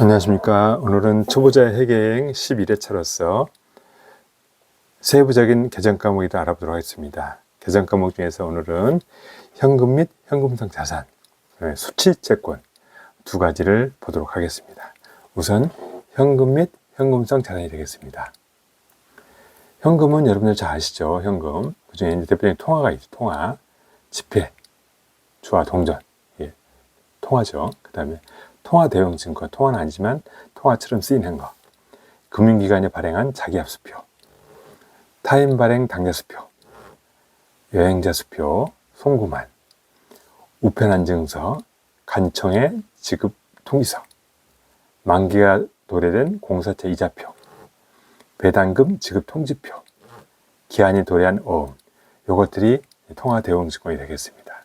안녕하십니까. 오늘은 초보자 회계행 11회차로서 세부적인 계정 과목을 알아보도록 하겠습니다. 계정 과목 중에서 오늘은 현금 및 현금성 자산, 수취 채권 두 가지를 보도록 하겠습니다. 우선 현금 및 현금성 자산이 되겠습니다. 현금은 여러분들 잘 아시죠? 현금. 그 중에 대표적인 통화가 있죠. 통화, 지폐, 주화, 동전. 통화죠. 그 다음에 통화 대용 증권, 통화는 아니지만 통화처럼 쓰이는 거. 금융기관이 발행한 자기합수표, 타인 발행 당좌수표, 여행자 수표, 송구만, 우편안 증서, 간청의 지급 통지서, 만기가 도래된 공사채 이자표, 배당금 지급 통지표, 기한이 도래한 어음, 요것들이 통화 대용 증권이 되겠습니다.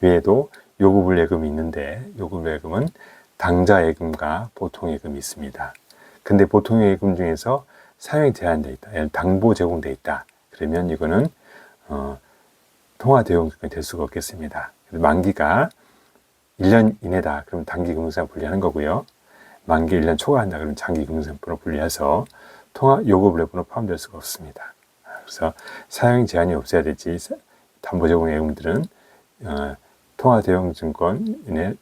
외에도 요구불예금이 있는데 요구불예금은 당좌예금과 보통예금이 있습니다. 근데 보통예금 중에서 사용이 제한되어 있다. 예를 당보 제공되어 있다. 그러면 이거는 통화 대용증권이 될 수가 없겠습니다. 만기가 1년 이내다. 그러면 단기금융상 분리하는 거고요. 만기 1년 초과한다. 그러면 장기금융상으로 분리해서 통화 요구불예금으로 포함될 수가 없습니다. 그래서 사용 제한이 없어야 되지. 담보 제공 예금들은 통화 대용 증권의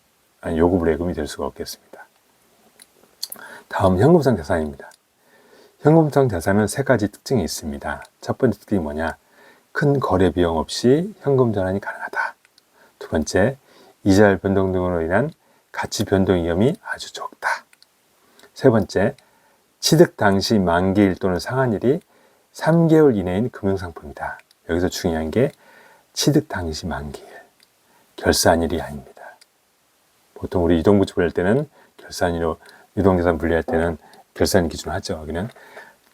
요구불예금이 될 수가 없겠습니다. 다음 현금성 자산입니다. 현금성 자산은 세 가지 특징이 있습니다. 첫 번째 특징이 뭐냐? 큰 거래 비용 없이 현금 전환이 가능하다. 두 번째, 이자율 변동 등으로 인한 가치 변동 위험이 아주 적다. 세 번째, 취득 당시 만기일 또는 상한일이 3개월 이내인 금융상품이다. 여기서 중요한 게 취득 당시 만기일. 결산일이 아닙니다. 보통 우리 유동부채 분리할 때는 결산일로 유동자산 분리할 때는 결산일 기준으로 하죠. 여기는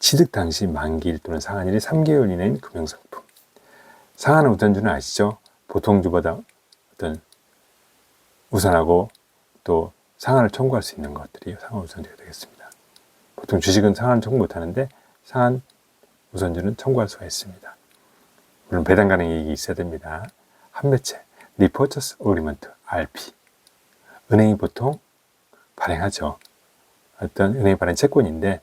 취득 당시 만기일 또는 상한일이 3개월 이내인 금융상품. 상한 우선주는 아시죠? 보통주보다 어떤 우선하고 또 상한을 청구할 수 있는 것들이 상한 우선주가 되겠습니다. 보통 주식은 상한 청구 못하는데 상한 우선주는 청구할 수가 있습니다. 물론 배당 가능 이익이 있어야 됩니다. 환매채 리포처스 어그리먼트 RP 은행이 보통 발행하죠. 어떤 은행이 발행 채권인데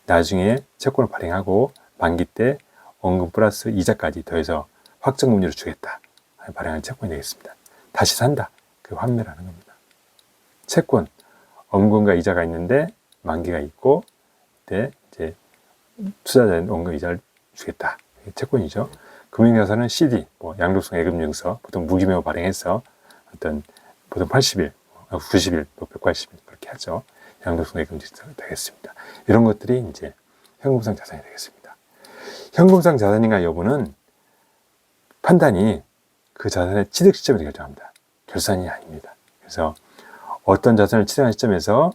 나중에 채권을 발행하고 만기 때 원금 플러스 이자까지 더해서 확정금리로 주겠다. 발행한 채권이 되겠습니다. 다시 산다. 그 환매라는 겁니다. 채권 원금과 이자가 있는데 만기가 있고 그때 이제 투자자는 원금 이자를 주겠다. 채권이죠. 금융자산은 CD, 양도성 예금증서, 보통 무기명 발행해서 어떤 보통 80일, 90일, 180일 그렇게 하죠. 양도성 예금증서 되겠습니다. 이런 것들이 이제 현금성 자산이 되겠습니다. 현금성 자산인가 여부는 판단이 그 자산의 취득 시점에서 결정합니다. 결산이 아닙니다. 그래서 어떤 자산을 취득한 시점에서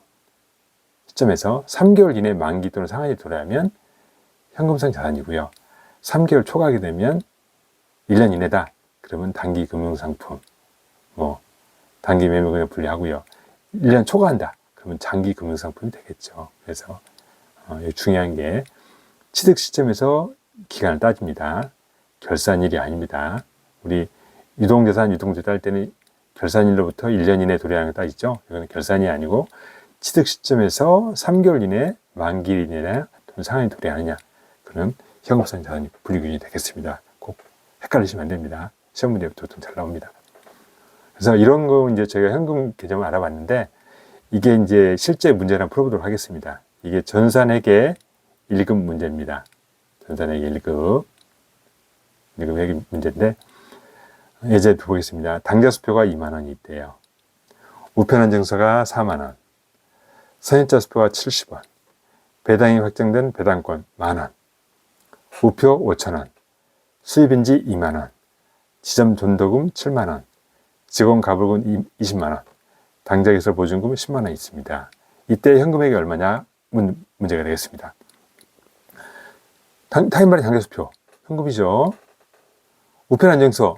3개월 이내 만기 또는 상한이 도래하면 현금성 자산이고요. 3개월 초과하게 되면 1년 이내다. 그러면 단기 금융상품, 단기 매매금융 분리하고요. 1년 초과한다. 그러면 장기 금융상품이 되겠죠. 그래서 중요한 게 취득 시점에서 기간을 따집니다. 결산일이 아닙니다. 우리 유동자산, 유동주택 할 때는 결산일로부터 1년 이내 도래하는 거 따지죠. 이거는 결산이 아니고 취득 시점에서 3개월 이내 만기 이내나 또는 상한이 도래하느냐. 그럼 현금성 자산이 분리기준이 되겠습니다. 꼭 헷갈리시면 안 됩니다. 시험 문제부터 좀 잘 나옵니다. 그래서 이런 거 이제 저희가 현금 개념을 알아봤는데 이게 이제 실제 문제를 한번 풀어보도록 하겠습니다. 이게 전산회계 1급 문제입니다. 전산회계 1급 회계 문제인데 예제 보겠습니다. 당좌수표가 2만 원이 있대요. 우편안 증서가 4만 원, 선입자 수표가 70원, 배당이 확정된 배당권 10,000원, 우표 5,000원, 수입인지 2만원, 지점 존도금 7만원, 직원 가불금 20만원, 당좌기술 보증금 10만원 있습니다. 이때 현금액이 얼마냐? 문제가 되겠습니다. 타인발행 당좌수표, 현금이죠. 우편안증서,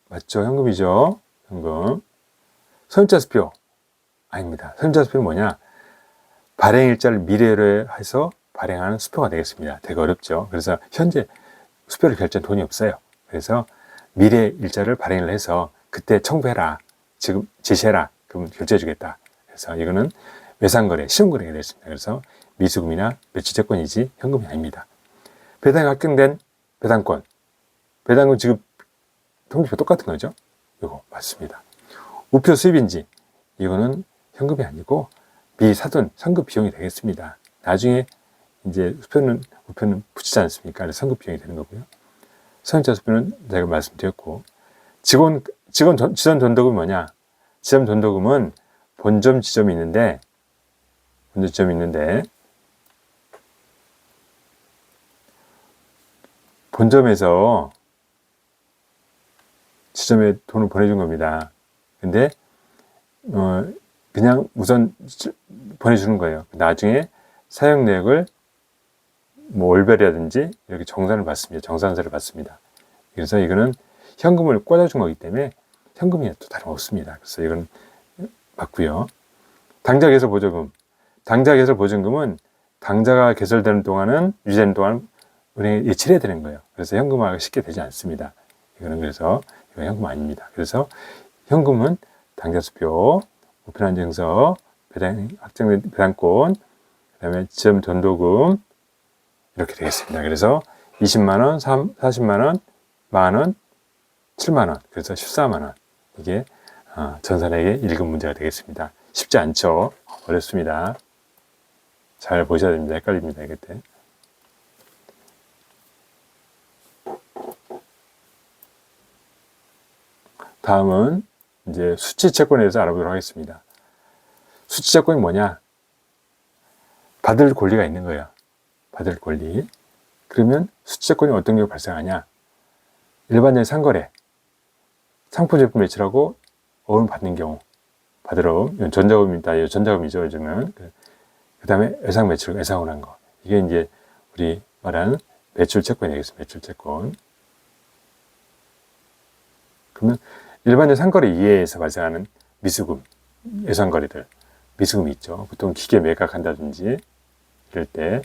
맞죠? 현금이죠. 현금. 선입자 수표, 아닙니다. 선입자 수표는 뭐냐? 발행일자를 미래로 해서 발행하는 수표가 되겠습니다. 되게 어렵죠. 그래서 현재 수표를 결제한 돈이 없어요. 그래서 미래 일자를 발행을 해서 그때 청구해라. 지금 제시해라. 그러면 결제해 주겠다. 그래서 이거는 외상거래, 시험거래가 되겠습니다. 그래서 미수금이나 매출채권이지 현금이 아닙니다. 배당이 확정된 배당권, 배당금 지급 통지표 똑같은 거죠. 이거 맞습니다. 우표 수입인지, 이거는 현금이 아니고 미사돈 선급 비용이 되겠습니다. 나중에 이제 우표는 붙이지 않습니까? 그래서 선급 비용이 되는 거고요. 선입자 수표는 제가 말씀드렸고, 지점 전도금이 뭐냐? 지점 전도금은 본점 지점이 있는데, 본점에서 지점에 돈을 보내준 겁니다. 근데 그냥 우선 보내주는 거예요. 나중에 사용 내역을 뭐 월별이라든지 이렇게 정산을 받습니다. 정산세를 받습니다. 그래서 이거는 현금을 꽂아준 거기 때문에 현금이 또 다름없습니다. 그래서 이건 맞고요. 당좌 개설 보조금. 당좌 개설 보증금은 당좌가 개설되는 동안은 유지되는 동안 은행에 예치해야 되는 거예요. 그래서 현금화가 쉽게 되지 않습니다. 이거는 그래서 이건 현금 아닙니다. 그래서 현금은 당좌수표, 우편안정서, 확정된 배당권, 그 다음에 지점 전도금 이렇게 되겠습니다. 그래서 20만원, 40만원, 만원, 7만원, 그래서 14만원. 이게 전산액의 1급 문제가 되겠습니다. 쉽지 않죠? 어렵습니다. 잘 보셔야 됩니다. 헷갈립니다. 이때. 다음은 이제 수취채권에 대해서 알아보도록 하겠습니다. 수취채권이 뭐냐? 받을 권리가 있는 거예요. 받을 권리. 그러면 수취채권이 어떤 경우 발생하냐? 일반적인 상거래, 상품 제품 매출하고 어음 받는 경우, 받을 어음, 이건 전자금입니다. 이건 전자금이죠, 요즘은. 그 다음에 예상 매출, 예상을 한 거. 이게 이제 우리 말하는 매출채권이 되겠습니다. 매출채권. 그러면 일반적 상거래 이외에서 발생하는 미수금, 예상거래들, 미수금이 있죠. 보통 기계 매각한다든지 이럴 때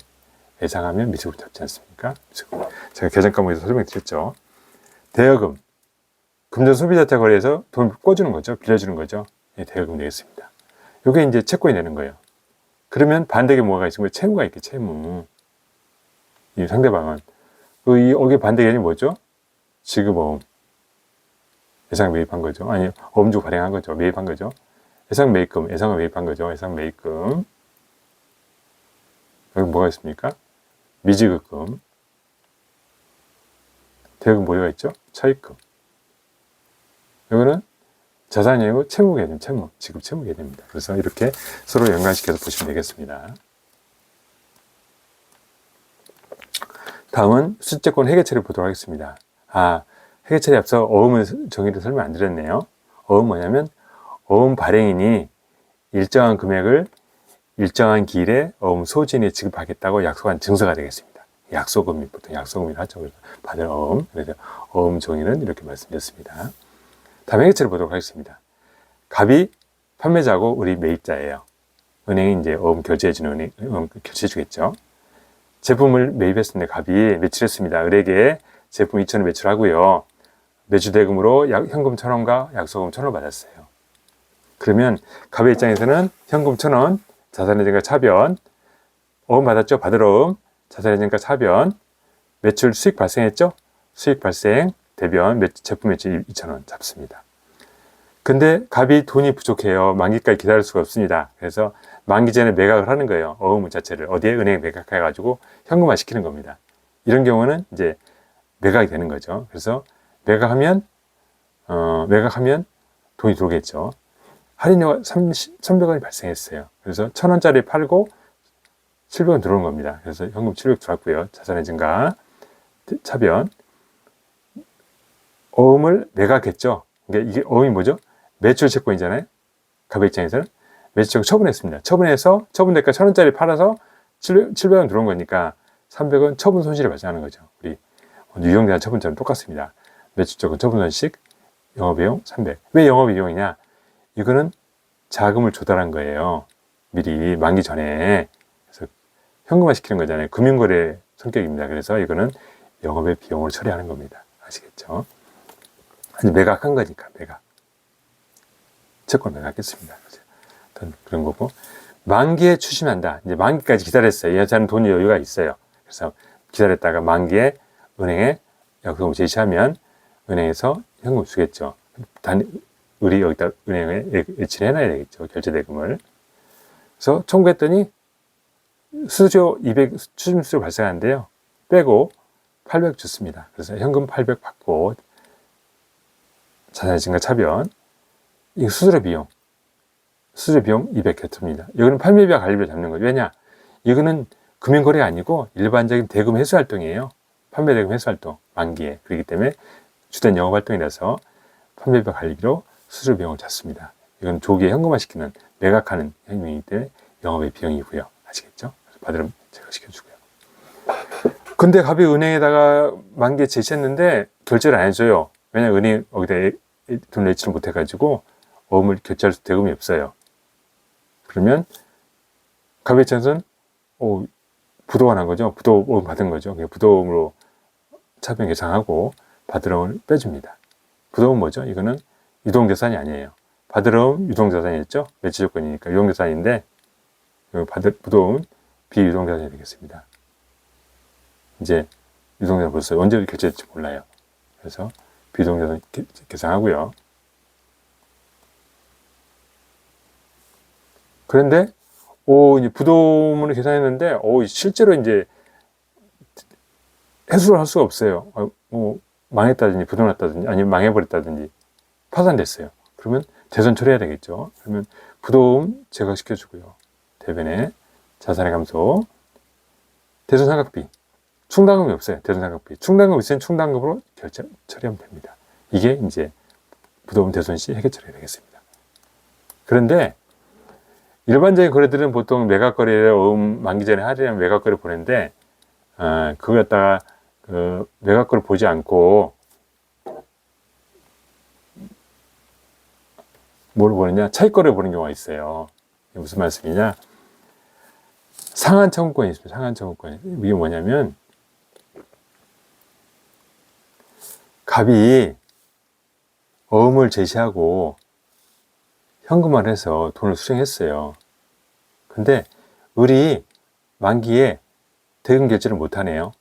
예상하면 미수금 잡지 않습니까? 미수금. 제가 계정 과목에서 설명드렸죠. 대여금, 금전 소비자재 거래에서 돈을 꿔주는 거죠. 빌려주는 거죠. 예, 대여금 되겠습니다. 이게 이제 채권이 되는 거예요. 그러면 반대에 뭐가 있으면 채무가 있게 채무. 이 상대방은 여기 반대 개념이 뭐죠? 지급어음. 예상 매입한 거죠. 아니, 어음 주고 발행한 거죠. 매입한 거죠. 예상 매입금, 예상을 매입한 거죠. 예상 매입금. 여기 뭐가 있습니까? 미지급금. 대여금 뭐가 있죠? 차입금. 이거는 자산이 아니고 채무 개념, 지급 채무 개념입니다. 그래서 이렇게 서로 연관시켜서 보시면 되겠습니다. 다음은 수취채권 회계처리 보도록 하겠습니다. 회계처리 앞서 어음을 정의를 설명 안 드렸네요. 어음 뭐냐면 어음 발행인이 일정한 금액을 일정한 기일에 어음 소지인에 지급하겠다고 약속한 증서가 되겠습니다. 약속금이 보통 약속금이라 하죠. 그래서 받을 어음. 그래서 어음 정의는 이렇게 말씀드렸습니다. 다음 회계처리 보도록 하겠습니다. 갑이 판매자고 우리 매입자예요. 은행이 이제 어음 결제해주는 어음 결제해주겠죠. 제품을 매입했습니다. 갑이 매출했습니다. 을에게 제품 2,000원 매출하고요. 매출 대금으로 현금 1,000원과 약속금 1,000원 받았어요. 그러면 갑의 입장에서는 현금 1,000원, 자산의 증가 차변, 어음 받았죠? 받을 어음, 자산의 증가 차변, 매출 수익 발생했죠? 수익 발생, 대변, 제품 매출 2,000원 잡습니다. 근데 갑이 돈이 부족해요. 만기까지 기다릴 수가 없습니다. 그래서 만기 전에 매각을 하는 거예요. 어음 자체를 어디에 은행에 매각해가지고 현금화 시키는 겁니다. 이런 경우는 이제 매각이 되는 거죠. 그래서 매각하면 돈이 들어오겠죠. 할인료가 1,300원이 발생했어요. 그래서 1,000원짜리 팔고 700원 들어오는 겁니다. 그래서 현금 700 들어왔고요. 자산의 증가, 차변. 어음을 매각했죠. 그러니까 이게 어음이 뭐죠? 매출 채권이잖아요. 갑의 입장에서는 매출 채권 처분했습니다. 처분해서 처분대가 1,000원짜리 팔아서 700원 들어온 거니까 300원 처분 손실이 발생하는 거죠. 우리 유형대한 처분처럼 똑같습니다. 매출 채권 처분 손실, 영업비용 300. 왜 영업비용이냐? 이거는 자금을 조달한 거예요. 미리 만기 전에. 그래서 현금화 시키는 거잖아요. 금융거래 성격입니다. 그래서 이거는 영업의 비용을 처리하는 겁니다. 아시겠죠? 아니, 매각한 거니까, 매각. 채권 매각했습니다. 어떤 그런 거고, 만기에 추심한다. 이제 만기까지 기다렸어요. 이 여자는 돈이 여유가 있어요. 그래서 기다렸다가 만기에 은행에 약속을 제시하면 은행에서 현금 주겠죠. 우리 여기다 은행에 예치를 해놔야 되겠죠. 결제대금을. 그래서 청구했더니 수수료 200 추심 수수료 발생하는데요. 빼고 800 줬습니다. 그래서 현금 800 받고 자산의 증가 차변, 이 수수료 비용 200 곁입니다. 이거는 판매비와 관리비를 잡는 거죠. 왜냐? 이거는 금융거래가 아니고 일반적인 대금 회수 활동이에요. 판매 대금 회수 활동, 만기에. 그렇기 때문에 주된 영업 활동이라서 판매비와 관리비로 수수료 비용을 잡습니다. 이건 조기에 현금화시키는, 매각하는 행위이기 때문에 영업의 비용이고요. 아시겠죠? 받으면 제가 시켜주고요. 근데 갑이 은행에다가 만기에 제시했는데 결제를 안 해줘요. 왜냐면 은행 여기다 돈 내지를 못해가지고 어음을 결제할 수 대금이 없어요. 그러면 갑의 입장에서는 부도가 난 거죠. 부도금 받은 거죠. 부도금으로 차변 계상하고 받으러움을 빼줍니다. 부도금 뭐죠? 이거는 유동자산이 아니에요. 받으러움 유동자산이었죠. 매치 조건이니까 유동자산인데 부도금은 비유동자산이 되겠습니다. 이제 유동자산 벌써 언제 결제될지 몰라요. 그래서 비유동자산 계상하고요. 그런데 이제 부도금을 계산했는데 실제로 이제 해소를 할 수가 없어요. 망했다든지 부도났다든지 아니면 망해버렸다든지 파산됐어요. 그러면 대손 처리해야 되겠죠. 그러면 부도금 제거시켜주고요. 대변에 자산의 감소, 대손 상각비, 충당금이 없어요. 대손 상각비, 충당금 있으면 충당금으로 결제 처리하면 됩니다. 이게 이제 부도금 대손 시 해결 처리가 되겠습니다. 그런데 일반적인 거래들은 보통 매각거래를 만기 전에 할인하면 매각거래 보내는데 그걸 갖다가 매각거래 보지 않고 뭘 보느냐, 차익거래 보는 경우가 있어요. 이게 무슨 말씀이냐, 상한 청구권이 있습니다. 상한 청구권. 이게 뭐냐면 갑이 어음을 제시하고 현금화를 해서 돈을 수령했어요. 근데 을이 만기에 대금 결제를 못하네요.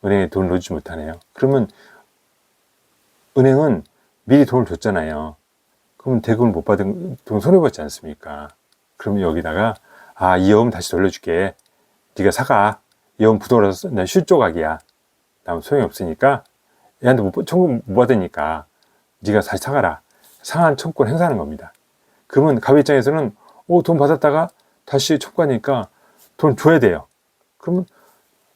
은행에 돈을 넣어주지 못하네요. 그러면 은행은 미리 돈을 줬잖아요. 그러면 대금을 못 받은 돈 손해받지 않습니까? 그러면 여기다가 이 어음 다시 돌려줄게. 네가 사가. 이 어음 부도라서 난 실조각이야. 다음 소용이 없으니까 얘한테 청구 못 받으니까 네가 다시 사가라. 상한 청구권 행사하는 겁니다. 그러면 갑의 입장에서는 돈 받았다가 다시 청구하니까 돈 줘야 돼요. 그러면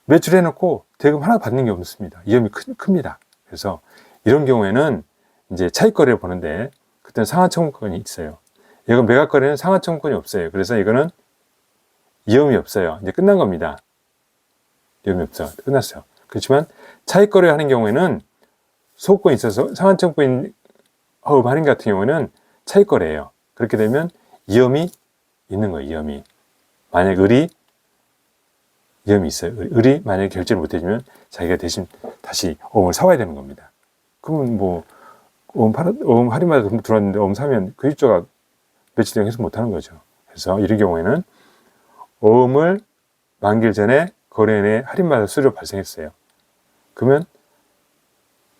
매출해놓고 대금 하나 받는 게 없습니다. 위험이 큽니다. 그래서 이런 경우에는 이제 차익거래를 보는데 그때는 상한 청구권이 있어요. 이건 매각거래는 상한 청구권이 없어요. 그래서 이거는 위험이 없어요. 이제 끝난 겁니다. 위험이 없어. 끝났어요. 그렇지만 차익거래 하는 경우에는 소유권이 있어서 상한 청구권 할인 같은 경우는 차익거래예요. 그렇게 되면 위험이 있는 거예요. 위험이. 만약 을이 위험이 있어요. 을이 만약에 결제를 못 해주면 자기가 대신 다시 어음을 사와야 되는 겁니다. 그러면 어음 할인마다 들어왔는데 어음 사면 그 일조가 며칠 동안 해서 못하는 거죠. 그래서 이런 경우에는 어음을 만기일 전에 거래인의 할인마다 수수료 발생했어요. 그러면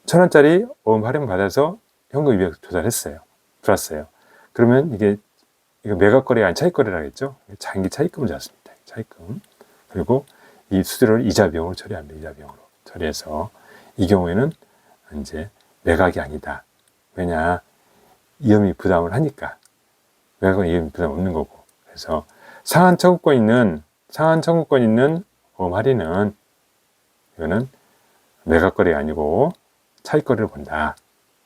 1,000원짜리 어음 할인 받아서 현금 200 조달했어요. 들어왔어요. 그러면 이거 매각거래가 아닌 차익거래라 했죠. 장기 차익금을 잡습니다. 차익금. 그리고 이 수수료를 이자 비용으로 처리합니다. 이자 비용으로 처리해서 이 경우에는 이제 매각이 아니다. 왜냐, 위험이 부담을 하니까. 매각은 위험이 부담 없는 거고. 그래서 상한 청구권 있는 어음 할인은 이거는 매각거래가 아니고 차익거래를 본다.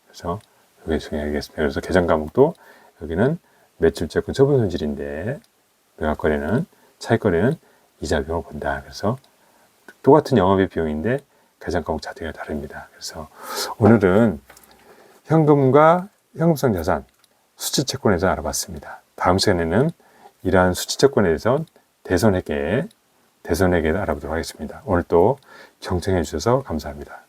그래서 이게 중요하겠습니다. 그래서 개정 과목도 여기는 매출채권 처분 손실인데 매각거래는 차익거래는 이자 비용을 본다. 그래서 똑같은 영업의 비용인데 개정 과목 자체가 다릅니다. 그래서 오늘은 현금과 현금성 자산 수치채권에 대해서 알아봤습니다. 다음 시간에는 이러한 수치채권에 대해서 대손회계 알아보도록 하겠습니다. 오늘 또 경청해 주셔서 감사합니다.